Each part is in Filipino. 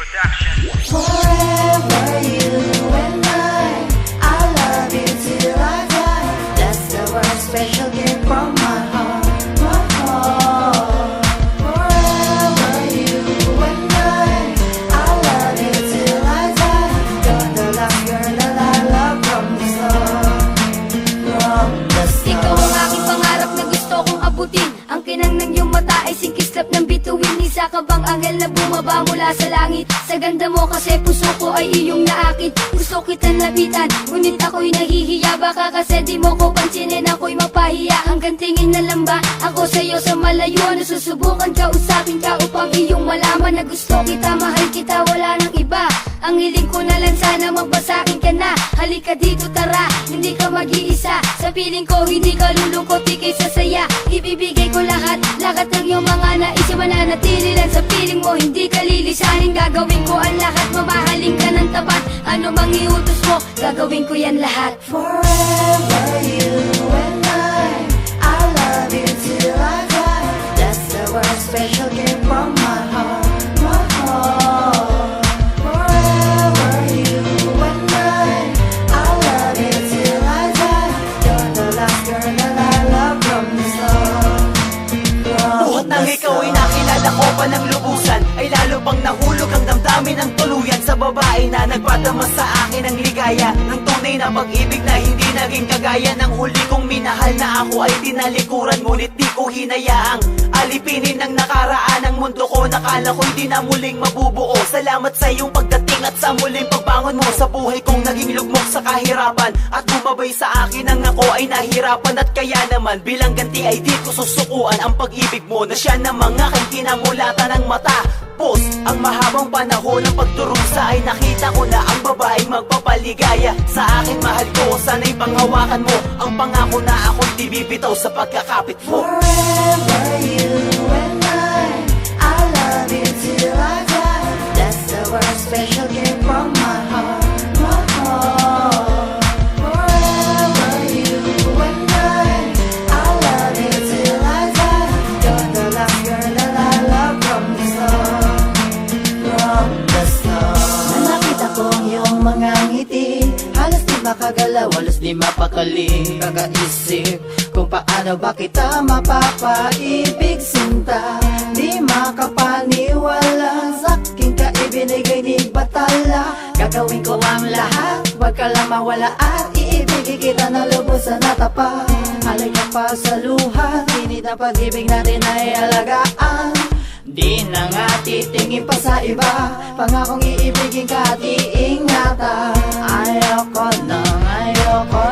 Forever you and I love you till I die. That's the one special gift from my heart, my heart. Forever you and I love you till I die. You're the last girl that I love from the start, from the start. Ikaw ang aking pangarap na gusto kong abutin. Ang kinang ng iyong mata ay singkislap ng bituin. Isa ka bang anghel na bumaba mula sa langit? Sa ganda mo kasi puso ko ay iyong naakit. Gusto kitang lapitan, ngunit ako'y nahihiya. Baka kasi di mo ko pansinin, ako'y mapahiya. Hanggang tingin na lang ba ako sa'yo sa malayo? Nasusubukan ka, usapin ka upang iyong malaman na gusto kita, mahal kita, wala nang iba. Ang hiling ko na lang sana magbasakin ka na. Halika dito tara, hindi ka mag-iisa. Sa piling ko hindi ka lulungkot, ika'y sasaya. Ibibigay ko lahat, lahat ng iyong mga nais. Mananatili lang sa piling mo, hindi ka lilisanin. Gagawin ko ang lahat, mamahalin ka ng tapat. Ano mang iutos mo, gagawin ko yan lahat. Forever you and I love you till I die. That's the one special gift from my heart, my heart. Forever you and I love you till I die. You're the last girl that I love from the start, from Buhat the nang ikaw ay nakilala ko pa ng lubusan, ay lalo pang nahulog ang damdamin ng tuluyan. Sa babae na nagpadama sa akin ng ligaya, ng tunay na pag-ibig na hindi naging kagaya ng huli kong minahal na ako ay tinalikuran. Ngunit di ko hinayaang alipinin ng nakaraan ang mundo ko. Nakala ko'y di na muling mabubuo. Salamat sa iyong pagdating at sa muling pagbangon mo sa buhay kong naging lugmok sa kahirapan. At bumabay sa akin ang ako ay nahirapan. At kaya naman bilang ganti ay di ko susukuan ang pag-ibig mo na siya na mga aking kinamulatan ng mata. Ang mahabang panahon ng pagdurusa ay nakita ko na ang babaeng magpapaligaya sa akin. Mahal ko, sana'y panghawakan mo ang pangako na ako'y di bibitaw sa pagkakapit mo. Forever you and I love you till I die. That's the one special gift from my heart, my heart. Forever you and I love you till I die. You're the last girl that I love from the start, from the start. Nang nakita ko ang iyong mga ngiti, halos di makagalaw, halos di mapakali. Kakaisip kung paano ba kita mapapaibig sinta. Di makapaniwala sa aking kaibinigay ni Batala. Gagawin ko ang lahat, wag ka lang mawala. At iibigay kita na lubusan na tapat. Halika pa sa luha, hindi na pag-ibig natin ay alagaan. Di na nga titingin pa sa iba, pangakong iibigin ka at iingatan. Ayoko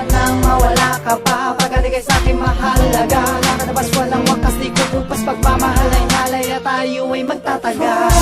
nang mawala ka pa. Pagaligay sa'kin mahalaga, nakatabas walang wakas, di ko upas. Pagmamahal ay nalay at tayo ay magtatagal.